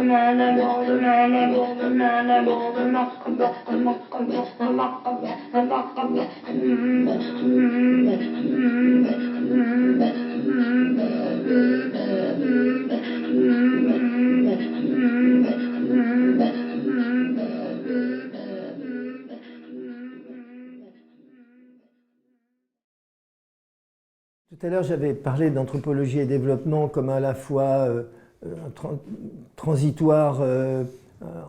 Tout à l'heure, j'avais parlé d'anthropologie et développement comme à la fois transitoire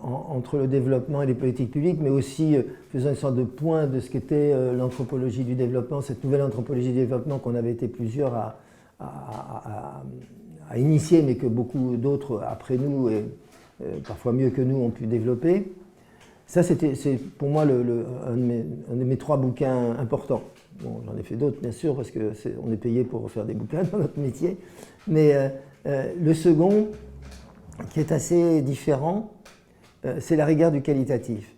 entre le développement et les politiques publiques, mais aussi faisant une sorte de point de ce qu'était l'anthropologie du développement, cette nouvelle anthropologie du développement qu'on avait été plusieurs à initier, mais que beaucoup d'autres après nous, et parfois mieux que nous, ont pu développer. Ça, c'est pour moi un de mes 3 bouquins importants. Bon, j'en ai fait d'autres, bien sûr, parce qu'on est payé pour faire des bouquins dans notre métier. Mais le second, qui est assez différent, c'est la rigueur du qualitatif.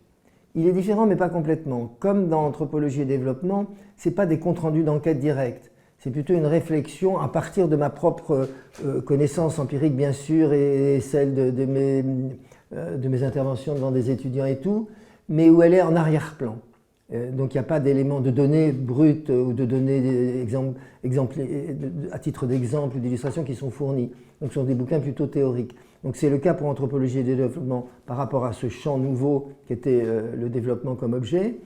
Il est différent, mais pas complètement. Comme dans l'anthropologie et développement, ce n'est pas des comptes rendus d'enquête directe. C'est plutôt une réflexion à partir de ma propre connaissance empirique, bien sûr, et celle de mes interventions devant des étudiants et tout, mais où elle est en arrière-plan. Donc il n'y a pas d'éléments de données brutes ou de données à titre d'exemple ou d'illustration qui sont fournis. Donc ce sont des bouquins plutôt théoriques. Donc c'est le cas pour anthropologie et développement par rapport à ce champ nouveau qui était le développement comme objet.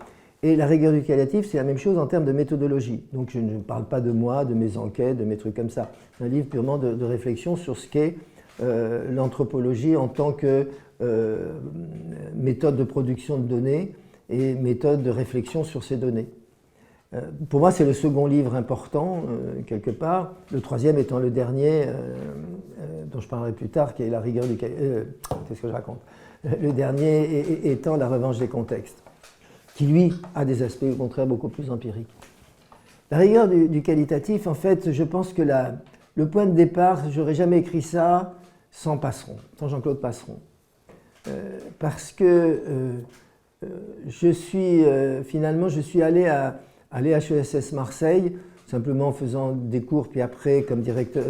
Et la rigueur du qualitatif, c'est la même chose en termes de méthodologie. Donc je ne parle pas de moi, de mes enquêtes, de mes trucs comme ça. C'est un livre purement de réflexion sur ce qu'est l'anthropologie en tant que méthode de production de données et méthode de réflexion sur ces données. Pour moi, c'est le second livre important, quelque part. Le troisième étant le dernier, dont je parlerai plus tard, qui est la rigueur du... qu'est-ce que je raconte? Le dernier étant la revanche des contextes, qui, lui, a des aspects, au contraire, beaucoup plus empiriques. La rigueur du qualitatif, en fait, je pense que le point de départ, j'aurais jamais écrit ça sans Passeron, sans Jean-Claude Passeron. Parce que finalement, je suis allé à l'EHESS Marseille, simplement en faisant des cours, puis après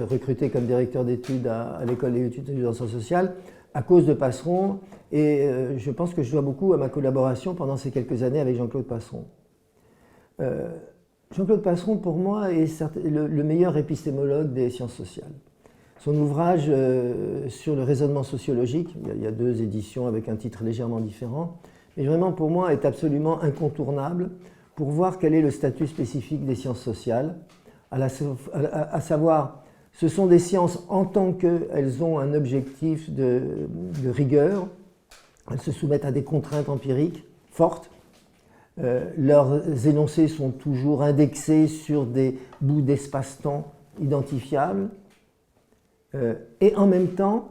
recruté comme directeur d'études à l'école des études en sciences sociales, à cause de Passeron, et je pense que je dois beaucoup à ma collaboration pendant ces quelques années avec Jean-Claude Passeron. Jean-Claude Passeron, pour moi, est le meilleur épistémologue des sciences sociales. Son ouvrage sur le raisonnement sociologique, il y a 2 éditions avec un titre légèrement différent, mais vraiment pour moi est absolument incontournable pour voir quel est le statut spécifique des sciences sociales, à savoir, ce sont des sciences en tant qu'elles ont un objectif de rigueur, elles se soumettent à des contraintes empiriques fortes, leurs énoncés sont toujours indexés sur des bouts d'espace-temps identifiables, et en même temps,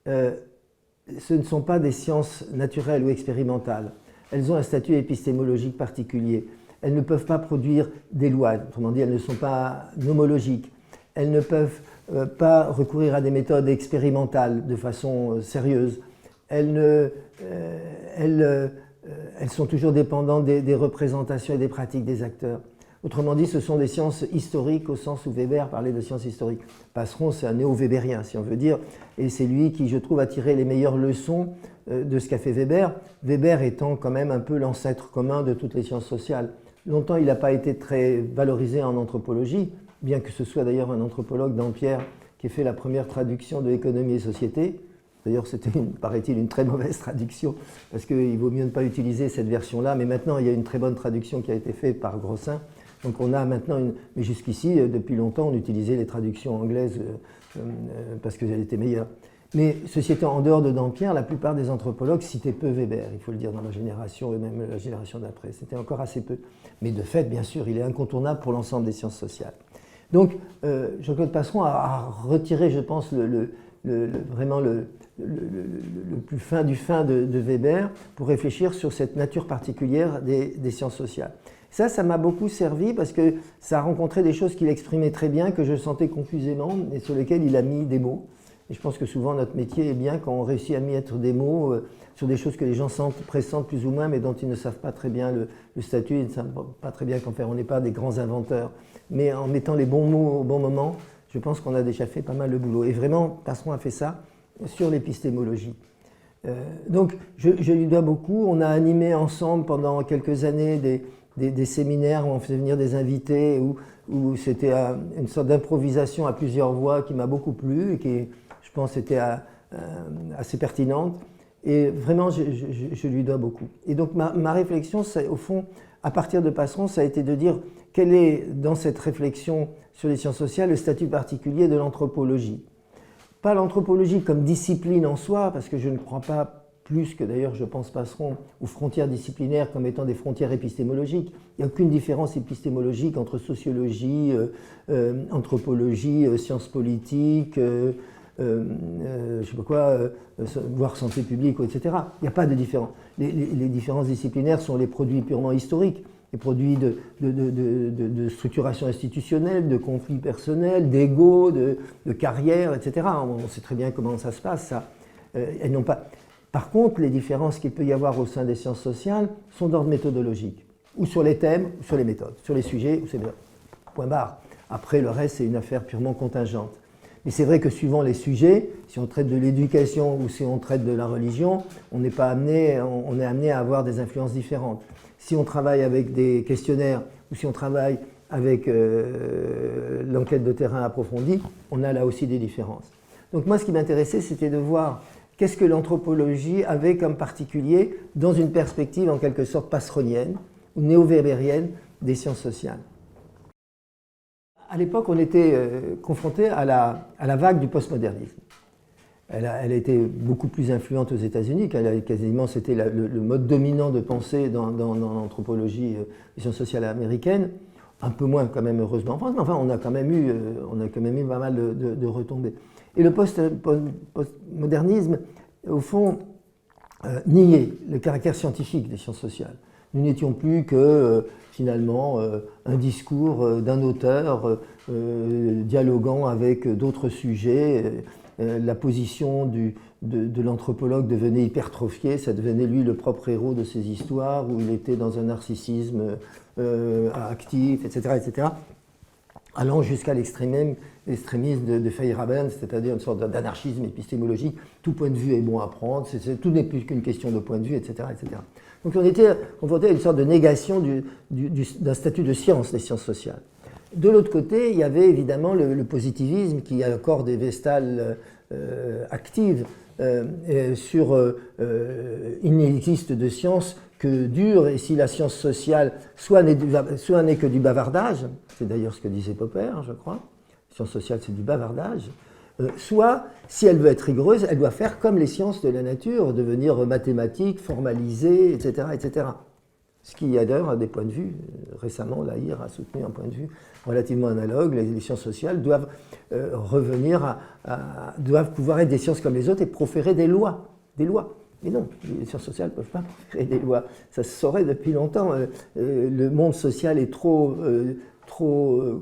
ce ne sont pas des sciences naturelles ou expérimentales. Elles ont un statut épistémologique particulier. Elles ne peuvent pas produire des lois, autrement dit, elles ne sont pas nomologiques. Elles ne peuvent pas recourir à des méthodes expérimentales de façon sérieuse. Elles sont toujours dépendantes des représentations et des pratiques des acteurs. Autrement dit, ce sont des sciences historiques au sens où Weber parlait de sciences historiques. Passeron, c'est un néo-wébérien, si on veut dire, et c'est lui qui, je trouve, a tiré les meilleures leçons de ce qu'a fait Weber, Weber étant quand même un peu l'ancêtre commun de toutes les sciences sociales. Longtemps, il n'a pas été très valorisé en anthropologie, bien que ce soit d'ailleurs un anthropologue, Dampierre, qui ait fait la première traduction de Économie et Société. D'ailleurs, c'était, paraît-il, une très mauvaise traduction, parce qu'il vaut mieux ne pas utiliser cette version-là, mais maintenant, il y a une très bonne traduction qui a été faite par Grossin. Donc on a maintenant mais jusqu'ici, depuis longtemps, on utilisait les traductions anglaises parce qu'elles étaient meilleures. Mais ceci étant, en dehors de Dampierre, la plupart des anthropologues citaient peu Weber, il faut le dire, dans ma génération et même la génération d'après. C'était encore assez peu. Mais de fait, bien sûr, il est incontournable pour l'ensemble des sciences sociales. Donc, Jean-Claude Passeron a retiré, je pense, vraiment le plus fin du fin de Weber pour réfléchir sur cette nature particulière des sciences sociales. Ça m'a beaucoup servi parce que ça a rencontré des choses qu'il exprimait très bien, que je sentais confusément et sur lesquelles il a mis des mots. Et je pense que souvent notre métier est bien quand on réussit à mettre des mots sur des choses que les gens pressentent plus ou moins, mais dont ils ne savent pas très bien le statut, ils ne savent pas très bien qu'en faire. On n'est pas des grands inventeurs. Mais en mettant les bons mots au bon moment, je pense qu'on a déjà fait pas mal de boulot. Et vraiment, Passeron a fait ça. sur l'épistémologie. Donc je lui dois beaucoup. On a animé ensemble pendant quelques années des séminaires où on faisait venir des invités, où c'était une sorte d'improvisation à plusieurs voix qui m'a beaucoup plu et qui, je pense, était assez pertinente. Et vraiment, je lui dois beaucoup. Et donc ma réflexion, au fond, à partir de Passeron, ça a été de dire quel est, dans cette réflexion sur les sciences sociales, le statut particulier de l'anthropologie. Pas l'anthropologie comme discipline en soi, parce que je ne crois pas plus que d'ailleurs, je pense, Passeron, aux frontières disciplinaires comme étant des frontières épistémologiques. Il n'y a aucune différence épistémologique entre sociologie, anthropologie, sciences politiques, je sais pas quoi, voire santé publique, etc. Il n'y a pas de différence. Les différences disciplinaires sont les produits purement historiques, les produits de structuration institutionnelle, de conflits personnels, d'ego, de carrière, etc. On sait très bien comment ça se passe, ça. Elles n'ont pas... Par contre, les différences qu'il peut y avoir au sein des sciences sociales sont d'ordre méthodologique, ou sur les thèmes, ou sur les méthodes, sur les sujets, ou sur les méthodes. Point barre. Après, le reste, c'est une affaire purement contingente. Mais c'est vrai que suivant les sujets, si on traite de l'éducation ou si on traite de la religion, on est amené à avoir des influences différentes. Si on travaille avec des questionnaires ou si on travaille avec l'enquête de terrain approfondie, on a là aussi des différences. Donc moi, ce qui m'intéressait, c'était de voir qu'est-ce que l'anthropologie avait comme particulier dans une perspective en quelque sorte passeronienne ou néo-weberienne des sciences sociales. À l'époque, on était confronté à la vague du postmodernisme. Elle a été beaucoup plus influente aux États-Unis, quasiment c'était le mode dominant de pensée dans l'anthropologie des sciences sociales américaines, un peu moins quand même heureusement en France, mais enfin on a quand même eu pas mal de retombées. Et le postmodernisme, au fond, niait le caractère scientifique des sciences sociales. Nous n'étions plus que, finalement, un discours d'un auteur dialoguant avec d'autres sujets. La position de l'anthropologue devenait hypertrophiée, ça devenait lui le propre héros de ses histoires, où il était dans un narcissisme actif, etc., etc., allant jusqu'à l'extrémisme de Feyerabend, c'est-à-dire une sorte d'anarchisme épistémologique. Tout point de vue est bon à prendre, tout n'est plus qu'une question de point de vue, etc., etc. Donc on était confronté à une sorte de négation d'un statut de science, des sciences sociales. De l'autre côté, il y avait évidemment le positivisme qui a encore des vestales actives sur il n'existe de science que dure, et si la science sociale soit n'est que du bavardage, c'est d'ailleurs ce que disait Popper, je crois, la science sociale c'est du bavardage, soit, si elle veut être rigoureuse, elle doit faire comme les sciences de la nature, devenir mathématiques, formalisées, etc., etc. Ce qui, d'ailleurs, a des points de vue. Récemment, l'AIR a soutenu un point de vue relativement analogue. Les sciences sociales doivent doivent pouvoir être des sciences comme les autres et proférer des lois. Des lois. Mais non, les sciences sociales ne peuvent pas proférer des lois. Ça se saurait depuis longtemps. Le monde social est trop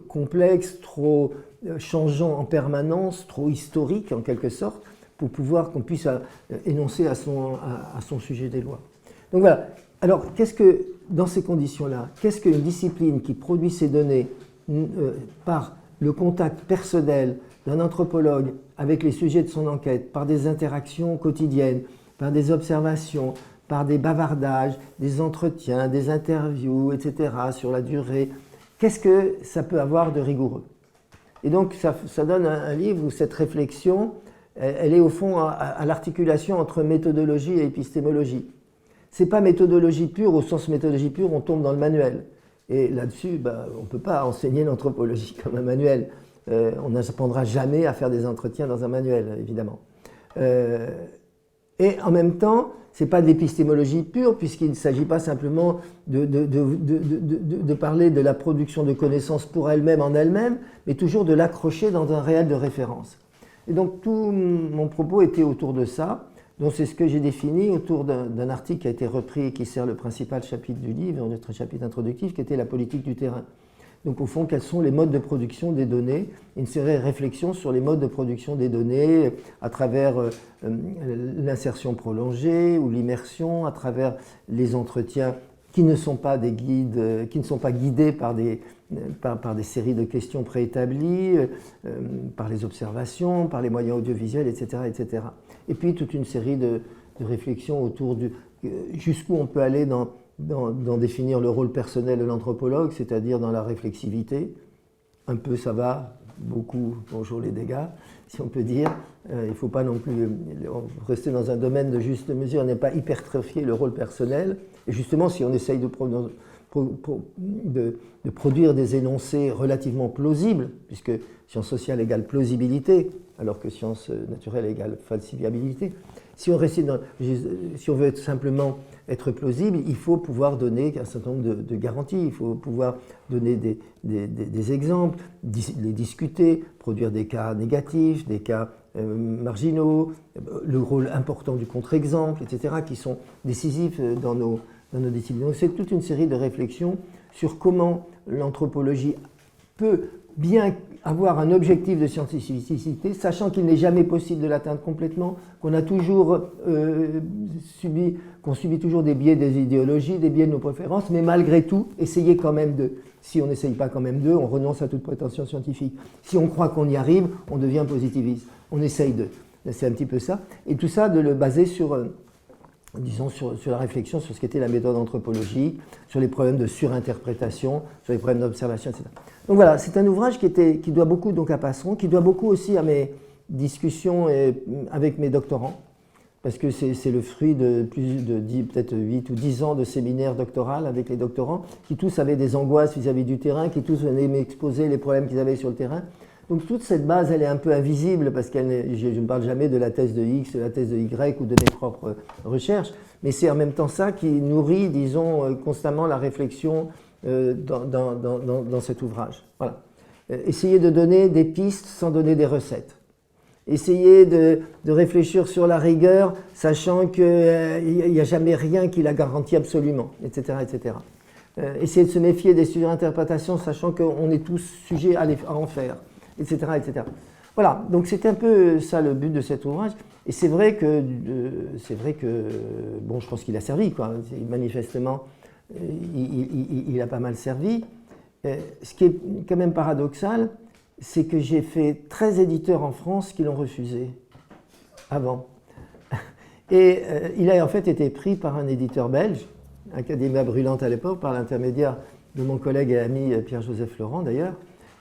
complexe, trop changeant en permanence, trop historique en quelque sorte, pour pouvoir qu'on puisse énoncer à son sujet des lois. Donc voilà. Alors, dans ces conditions-là, qu'est-ce qu'une discipline qui produit ces données par le contact personnel d'un anthropologue avec les sujets de son enquête, par des interactions quotidiennes, par des observations, par des bavardages, des entretiens, des interviews, etc., sur la durée, qu'est-ce que ça peut avoir de rigoureux? Et donc, ça donne un livre où cette réflexion, elle est au fond à l'articulation entre méthodologie et épistémologie. Ce n'est pas méthodologie pure, au sens méthodologie pure, on tombe dans le manuel. Et là-dessus, on ne peut pas enseigner l'anthropologie comme un manuel. On n'apprendra jamais à faire des entretiens dans un manuel, évidemment. Et en même temps, ce n'est pas de l'épistémologie pure, puisqu'il ne s'agit pas simplement de parler de la production de connaissances pour elle-même en elle-même, mais toujours de l'accrocher dans un réel de référence. Et donc tout mon propos était autour de ça. Donc c'est ce que j'ai défini autour d'un article qui a été repris et qui sert le principal chapitre du livre, notre chapitre introductif, qui était la politique du terrain. Donc au fond, quels sont les modes de production des données? Une série de réflexions sur les modes de production des données à travers l'insertion prolongée ou l'immersion, à travers les entretiens qui ne sont pas des guides, qui ne sont pas guidés par des séries de questions préétablies, par les observations, par les moyens audiovisuels, etc., etc. Et puis toute une série de réflexions autour jusqu'où on peut aller dans définir le rôle personnel de l'anthropologue, c'est-à-dire dans la réflexivité. Un peu ça va, beaucoup, bonjour les dégâts, si on peut dire. Il ne faut pas non plus rester dans un domaine de juste mesure, n'est pas hypertrophier le rôle personnel. Et justement, si on essaye de produire des énoncés relativement plausibles, puisque sciences sociales égale plausibilité, alors que sciences naturelles égale falsifiabilité, si on veut simplement être plausible, il faut pouvoir donner un certain nombre de garanties, il faut pouvoir donner des exemples, les discuter, produire des cas négatifs, des cas marginaux, le rôle important du contre-exemple, etc., qui sont décisifs dans nos disciplines. Donc c'est toute une série de réflexions sur comment l'anthropologie peut bien avoir un objectif de scientificité, sachant qu'il n'est jamais possible de l'atteindre complètement, qu'on subit toujours des biais des idéologies, des biais de nos préférences, mais malgré tout, essayer quand même si on n'essaye pas quand même on renonce à toute prétention scientifique. Si on croit qu'on y arrive, on devient positiviste. On essaye c'est un petit peu ça. Et tout ça, de le baser sur la réflexion sur ce qu'était la méthode anthropologique, sur les problèmes de surinterprétation, sur les problèmes d'observation, etc. Donc voilà, c'est un ouvrage qui doit beaucoup donc à Passeron, qui doit beaucoup aussi à mes discussions avec mes doctorants, parce que c'est le fruit de peut-être 8 ou 10 ans de séminaires doctoraux avec les doctorants, qui tous avaient des angoisses vis-à-vis du terrain, qui tous venaient m'exposer les problèmes qu'ils avaient sur le terrain. Donc toute cette base, elle est un peu invisible, parce que je ne parle jamais de la thèse de X, de la thèse de Y ou de mes propres recherches, mais c'est en même temps ça qui nourrit, disons, constamment la réflexion dans cet ouvrage. Voilà. Essayer de donner des pistes sans donner des recettes. Essayer de réfléchir sur la rigueur, sachant qu'il n'y a jamais rien qui la garantit absolument, etc., etc. Essayer de se méfier des surinterprétations, sachant qu'on est tous sujets à en faire, etc., etc. Voilà, donc c'est un peu ça le but de cet ouvrage. Et c'est vrai que bon, je pense qu'il a servi, quoi. Manifestement, il a pas mal servi. Ce qui est quand même paradoxal, c'est que j'ai fait 13 éditeurs en France qui l'ont refusé avant. Et il a en fait été pris par un éditeur belge, Académia Brûlante à l'époque, par l'intermédiaire de mon collègue et ami Pierre-Joseph Laurent d'ailleurs,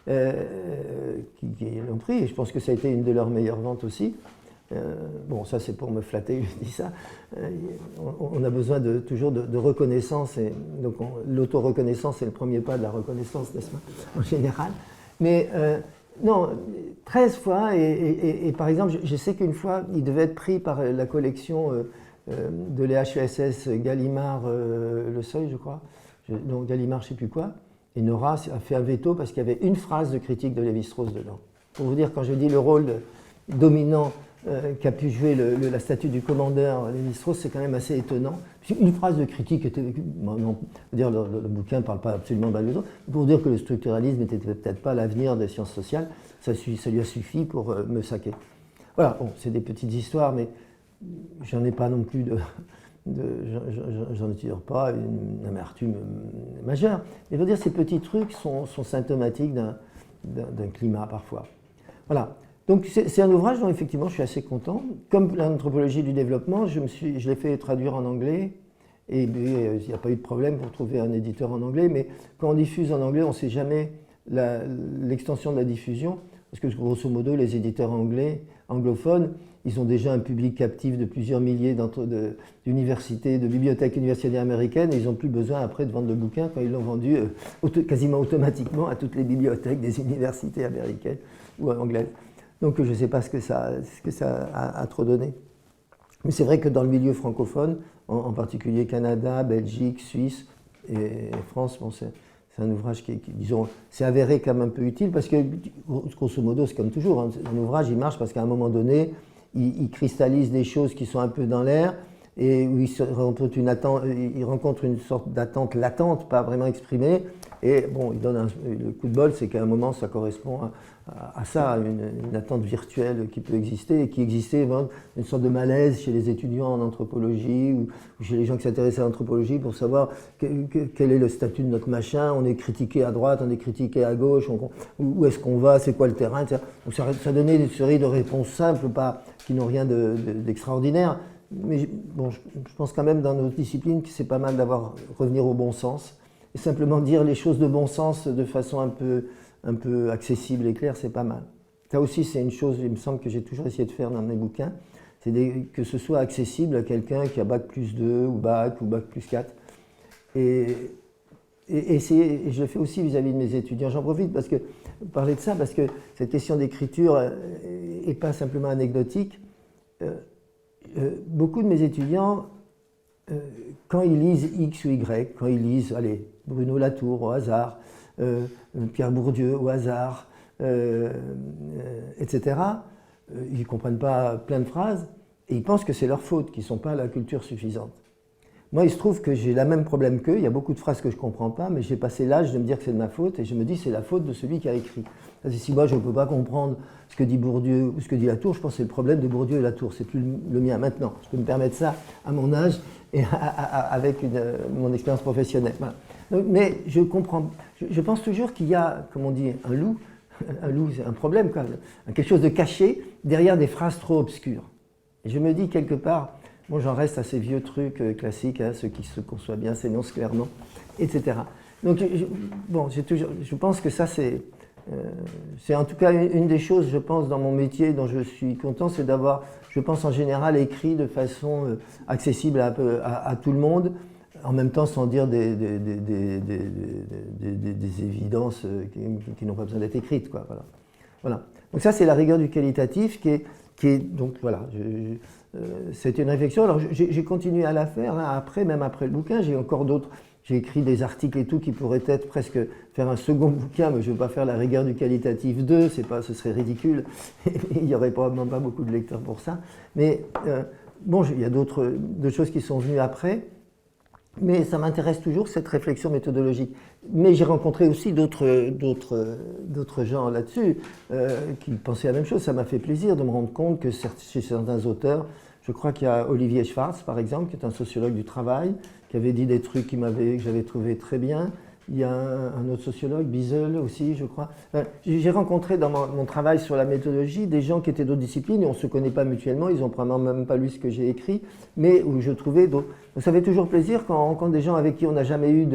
qui l'ont pris. Et je pense que ça a été une de leurs meilleures ventes aussi. Bon, ça c'est pour me flatter, je dis ça. On a besoin toujours de reconnaissance, et donc l'auto-reconnaissance est le premier pas de la reconnaissance, n'est-ce pas, en général. Mais non, 13 fois, et par exemple, je sais qu'une fois, il devait être pris par la collection de l'EHESS Gallimard Le Seuil, je crois, donc Gallimard je ne sais plus quoi, et Nora a fait un veto parce qu'il y avait une phrase de critique de Lévi-Strauss dedans. Pour vous dire, quand je dis le rôle dominant qu'a pu jouer la statue du commandeur Lévi-Strauss, c'est quand même assez étonnant. Une phrase de critique était... Non, dire, le bouquin ne parle pas absolument de l'autre. Pour dire que le structuralisme n'était peut-être pas l'avenir des sciences sociales, ça lui a suffi pour me saquer. Voilà, bon, c'est des petites histoires, mais j'en ai pas non plus j'en tire pas une amertume majeure. Mais je veux dire, ces petits trucs sont symptomatiques d'un climat parfois. Voilà. Donc c'est un ouvrage dont effectivement je suis assez content. Comme l'anthropologie du développement, je l'ai fait traduire en anglais et il n'y a pas eu de problème pour trouver un éditeur en anglais, mais quand on diffuse en anglais, on ne sait jamais l'extension de la diffusion, parce que grosso modo, les éditeurs anglophones, ils ont déjà un public captif de plusieurs milliers d'universités, de bibliothèques universitaires américaines, et ils n'ont plus besoin après de vendre le bouquin quand ils l'ont vendu quasiment automatiquement à toutes les bibliothèques des universités américaines ou anglaises. Donc je ne sais pas ce que ça a trop donné. Mais c'est vrai que dans le milieu francophone, en particulier Canada, Belgique, Suisse et France, bon, c'est un ouvrage qui, disons, s'est avéré quand même un peu utile parce que, grosso modo, c'est comme toujours, hein, un ouvrage, il marche parce qu'à un moment donné, il cristallise des choses qui sont un peu dans l'air, et où il rencontre une sorte d'attente latente, pas vraiment exprimée. Et bon, il donne le coup de bol, c'est qu'à un moment, ça correspond à ça, une attente virtuelle qui peut exister et qui existait, une sorte de malaise chez les étudiants en anthropologie ou chez les gens qui s'intéressaient à l'anthropologie pour savoir quel est le statut de notre machin. On est critiqué à droite, on est critiqué à gauche, où est-ce qu'on va, c'est quoi le terrain, etc. Donc ça donnait une série de réponses simples, qui n'ont rien d'extraordinaire. Mais bon, je pense quand même dans nos disciplines que c'est pas mal d'avoir revenir au bon sens. Et simplement dire les choses de bon sens de façon un peu accessible et claire, c'est pas mal. Ça aussi, c'est une chose, il me semble, que j'ai toujours essayé de faire dans mes bouquins, c'est que ce soit accessible à quelqu'un qui a bac plus 2 ou bac plus 4. Et je le fais aussi vis-à-vis de mes étudiants. J'en profite parler de ça, parce que cette question d'écriture n'est pas simplement anecdotique. Beaucoup de mes étudiants, quand ils lisent X ou Y, quand ils lisent, allez, Bruno Latour au hasard, Pierre Bourdieu au hasard, etc., ils ne comprennent pas plein de phrases et ils pensent que c'est leur faute, qu'ils ne sont pas à la culture suffisante. Moi, il se trouve que j'ai le même problème qu'eux, il y a beaucoup de phrases que je ne comprends pas, mais j'ai passé l'âge de me dire que c'est de ma faute et je me dis que c'est la faute de celui qui a écrit. Si moi je ne peux pas comprendre ce que dit Bourdieu ou ce que dit Latour, je pense que c'est le problème de Bourdieu et Latour, c'est plus le mien maintenant. Je peux me permettre ça à mon âge et avec mon expérience professionnelle. Voilà. Donc, mais je comprends, je pense toujours qu'il y a, comme on dit, un loup, c'est un problème, quoi, quelque chose de caché derrière des phrases trop obscures. Et je me dis quelque part, bon, j'en reste à ces vieux trucs classiques, ceux qui se conçoivent bien, s'énoncent clairement, etc. Donc, je pense que ça, c'est en tout cas une des choses, je pense, dans mon métier dont je suis content, c'est d'avoir, je pense, en général, écrit de façon accessible à tout le monde, en même temps sans dire des évidences qui n'ont pas besoin d'être écrites, quoi. Voilà. Donc ça, c'est la rigueur du qualitatif qui est donc voilà. C'était une réflexion. Alors j'ai continué à la faire, hein, même après le bouquin, j'ai encore d'autres. J'ai écrit des articles et tout qui pourraient être presque faire un second bouquin, mais je ne veux pas faire la rigueur du qualitatif 2, ce serait ridicule. Il n'y aurait probablement pas beaucoup de lecteurs pour ça. Mais bon, il y a d'autres choses qui sont venues après. Mais ça m'intéresse toujours, cette réflexion méthodologique. Mais j'ai rencontré aussi d'autres gens là-dessus qui pensaient la même chose. Ça m'a fait plaisir de me rendre compte que chez certains auteurs, je crois qu'il y a Olivier Schwartz, par exemple, qui est un sociologue du travail, qui avait dit des trucs que j'avais trouvé très bien. Il y a un autre sociologue, Biesel aussi, je crois. J'ai rencontré dans mon travail sur la méthodologie des gens qui étaient d'autres disciplines et on ne se connaît pas mutuellement, ils n'ont probablement même pas lu ce que j'ai écrit, mais où je trouvais d'autres. Ça fait toujours plaisir quand on rencontre des gens avec qui on n'a jamais eu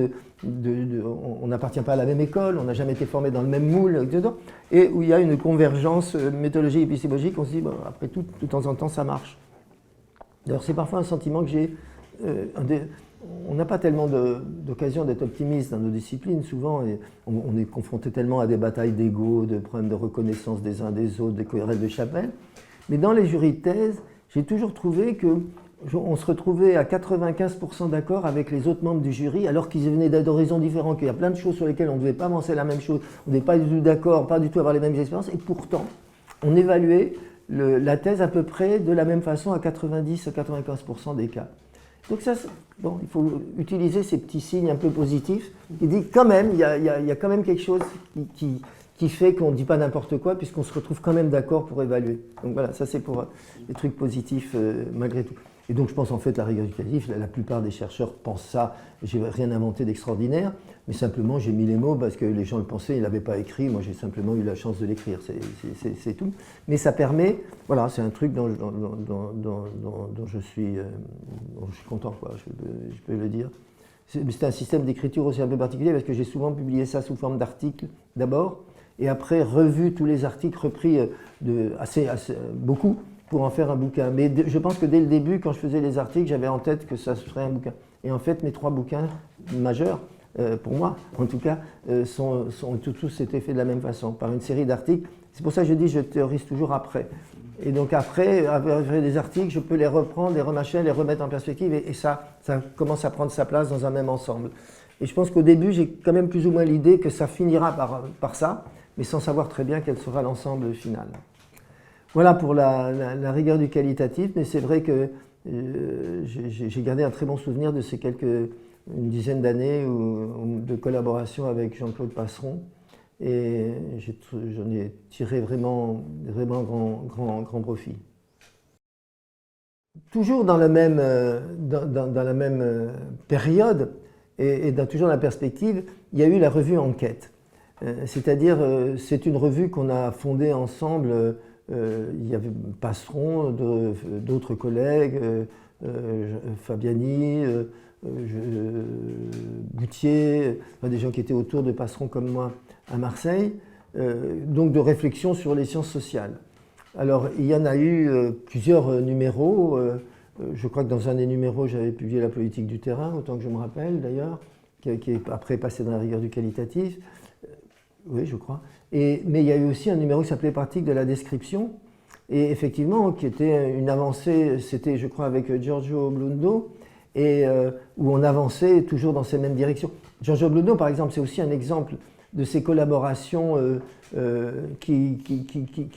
on n'appartient pas à la même école, on n'a jamais été formé dans le même moule, etc. Et où il y a une convergence méthodologie et épistémologique, on se dit, bon, après tout, de temps en temps, ça marche. D'ailleurs, c'est parfois un sentiment que j'ai. On n'a pas tellement d'occasion d'être optimiste dans nos disciplines, souvent, et on est confronté tellement à des batailles d'ego, de problèmes de reconnaissance des uns des autres, des querelles de chapelle. Mais dans les jurys de thèse, j'ai toujours trouvé qu'on se retrouvait à 95% d'accord avec les autres membres du jury, alors qu'ils venaient d'horizons différents, qu'il y a plein de choses sur lesquelles on ne devait pas penser la même chose, on n'est pas du tout d'accord, pas du tout avoir les mêmes expériences, et pourtant, on évaluait la thèse à peu près de la même façon à 90 à 95% des cas. Donc ça, bon, il faut utiliser ces petits signes un peu positifs qui disent quand même, il y a quand même quelque chose qui fait qu'on ne dit pas n'importe quoi puisqu'on se retrouve quand même d'accord pour évaluer. Donc voilà, ça c'est pour les trucs positifs malgré tout. Et donc je pense en fait la rigueur du qualitatif, la plupart des chercheurs pensent ça, j'ai rien inventé d'extraordinaire, mais simplement j'ai mis les mots parce que les gens le pensaient, ils ne l'avaient pas écrit, moi j'ai simplement eu la chance de l'écrire, c'est tout. Mais ça permet, voilà, c'est un truc dont je suis content, quoi, je peux le dire. C'est un système d'écriture aussi un peu particulier parce que j'ai souvent publié ça sous forme d'articles d'abord, et après revu tous les articles repris assez beaucoup, pour en faire un bouquin. Mais je pense que dès le début, quand je faisais les articles, j'avais en tête que ça serait un bouquin. Et en fait, mes 3 bouquins majeurs, pour moi, en tout cas, tous été faits de la même façon, par une série d'articles. C'est pour ça que je dis je théorise toujours après. Et donc après, avec des articles, je peux les reprendre, les remâcher, les remettre en perspective, et ça commence à prendre sa place dans un même ensemble. Et je pense qu'au début, j'ai quand même plus ou moins l'idée que ça finira par ça, mais sans savoir très bien quel sera l'ensemble final. Voilà pour la rigueur du qualitatif, mais c'est vrai que j'ai gardé un très bon souvenir de ces une dizaine d'années de collaboration avec Jean-Claude Passeron. Et j'en ai tiré vraiment grand profit. Toujours dans la même période, et toujours dans la perspective, il y a eu la revue Enquête. C'est-à-dire, c'est une revue qu'on a fondée ensemble. Il y avait Passeron, d'autres collègues, Fabiani, Boutier, des gens qui étaient autour de Passeron comme moi à Marseille, donc de réflexion sur les sciences sociales. Alors, il y en a eu plusieurs numéros. Je crois que dans un des numéros, j'avais publié La politique du terrain, autant que je me rappelle d'ailleurs, qui est après passé dans la rigueur du qualitatif. Oui, je crois. Mais il y a eu aussi un numéro qui s'appelait Pratique de la description, et effectivement, qui était une avancée, c'était, je crois, avec Giorgio Blundo, et où on avançait toujours dans ces mêmes directions. Giorgio Blundo, par exemple, c'est aussi un exemple de ces collaborations qui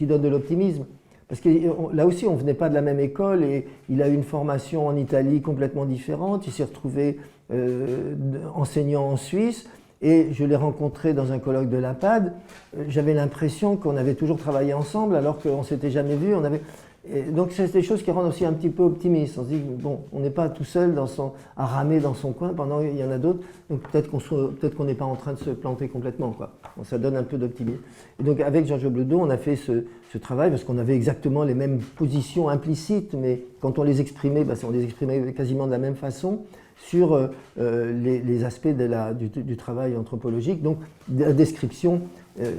donnent de l'optimisme. Parce que là aussi, on ne venait pas de la même école et il a eu une formation en Italie complètement différente. Il s'est retrouvé enseignant en Suisse et je l'ai rencontré dans un colloque de l'APAD. J'avais l'impression qu'on avait toujours travaillé ensemble alors qu'on ne s'était jamais vu. Donc c'est des choses qui rendent aussi un petit peu optimiste. On se dit, bon, on n'est pas tout seul à ramer dans son coin pendant qu'il y en a d'autres. Donc peut-être qu'on n'est pas en train de se planter complètement, quoi. Bon, ça donne un peu d'optimisme. Et donc avec Giorgio Blundo, on a fait ce travail parce qu'on avait exactement les mêmes positions implicites, mais quand on les exprimait, on les exprimait quasiment de la même façon sur les aspects du travail anthropologique. Donc la description,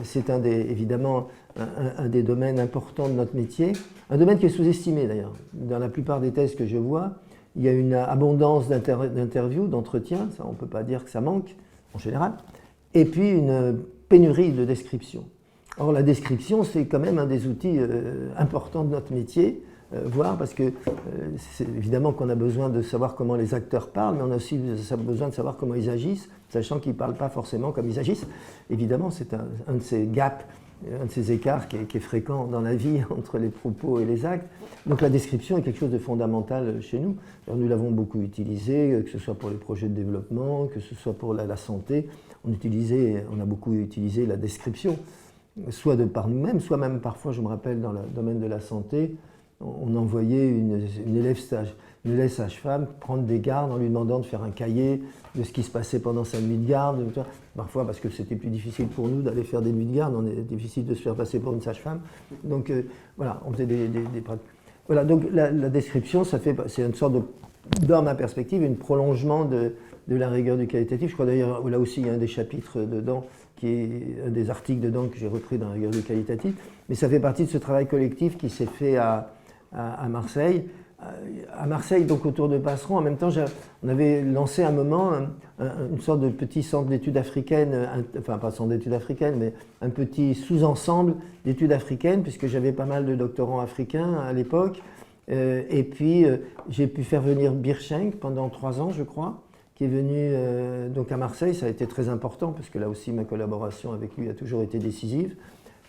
c'est évidemment un des domaines importants de notre métier, un domaine qui est sous-estimé d'ailleurs. Dans la plupart des thèses que je vois, il y a une abondance d'interviews, d'entretiens, ça on ne peut pas dire que ça manque en général, et puis une pénurie de description. Or la description, c'est quand même un des outils importants de notre métier, voire parce que c'est évidemment qu'on a besoin de savoir comment les acteurs parlent, mais on a aussi besoin de savoir comment ils agissent, sachant qu'ils ne parlent pas forcément comme ils agissent. Évidemment, c'est un de ces gaps, un de ces écarts qui est fréquent dans la vie entre les propos et les actes. Donc la description est quelque chose de fondamental chez nous. Alors, nous l'avons beaucoup utilisé, que ce soit pour les projets de développement, que ce soit pour la santé. On a beaucoup utilisé la description, soit par nous-mêmes, soit même parfois, je me rappelle, dans le domaine de la santé, on envoyait une élève sage-femme prendre des gardes en lui demandant de faire un cahier de ce qui se passait pendant sa nuit de garde. Parfois, parce que c'était plus difficile pour nous d'aller faire des nuits de garde, on est difficile de se faire passer pour une sage-femme. Donc voilà, on faisait des pratiques. Voilà, donc la description, c'est une sorte dans ma perspective, un prolongement de la rigueur du qualitatif. Je crois d'ailleurs, là aussi, il y a un des chapitres dedans, qui est un des articles dedans que j'ai repris dans la rigueur du qualitatif. Mais ça fait partie de ce travail collectif qui s'est fait à Marseille. À Marseille, donc autour de Passeron, en même temps, on avait lancé un moment une sorte de petit centre d'études africaines, enfin pas centre d'études africaines, mais un petit sous-ensemble d'études africaines, puisque j'avais pas mal de doctorants africains à l'époque. Et puis, j'ai pu faire venir Birschenk pendant 3 ans, je crois, qui est venu donc à Marseille. Ça a été très important, parce que là aussi, ma collaboration avec lui a toujours été décisive.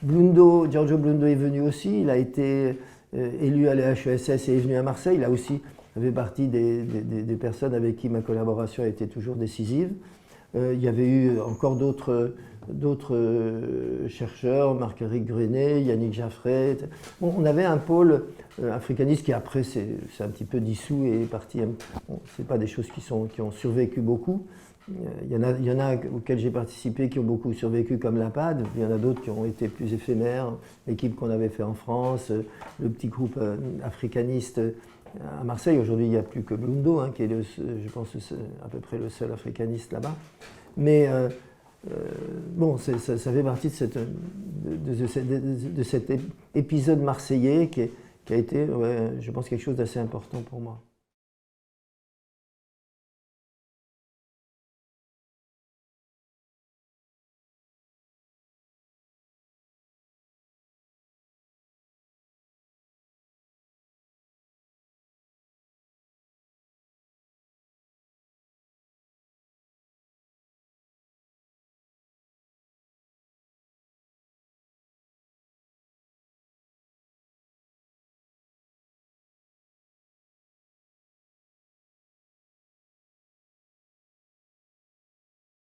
Giorgio Blundo est venu aussi, il a été élu à l'EHESS et est venu à Marseille. Là aussi, il fait partie des personnes avec qui ma collaboration a été toujours décisive. Il y avait eu encore d'autres chercheurs, Marc-Éric Grenet, Yannick Jaffray. Bon, on avait un pôle africaniste qui après c'est un petit peu dissous et est parti. Bon, ce n'est pas des choses qui ont survécu beaucoup. Il y en a auxquels j'ai participé qui ont beaucoup survécu comme l'APAD, il y en a d'autres qui ont été plus éphémères, l'équipe qu'on avait fait en France, le petit groupe africaniste à Marseille. Aujourd'hui, il n'y a plus que Blundo, qui est, je pense, à peu près le seul africaniste là-bas. Mais bon, ça fait partie de cet épisode marseillais qui a été, je pense, quelque chose d'assez important pour moi.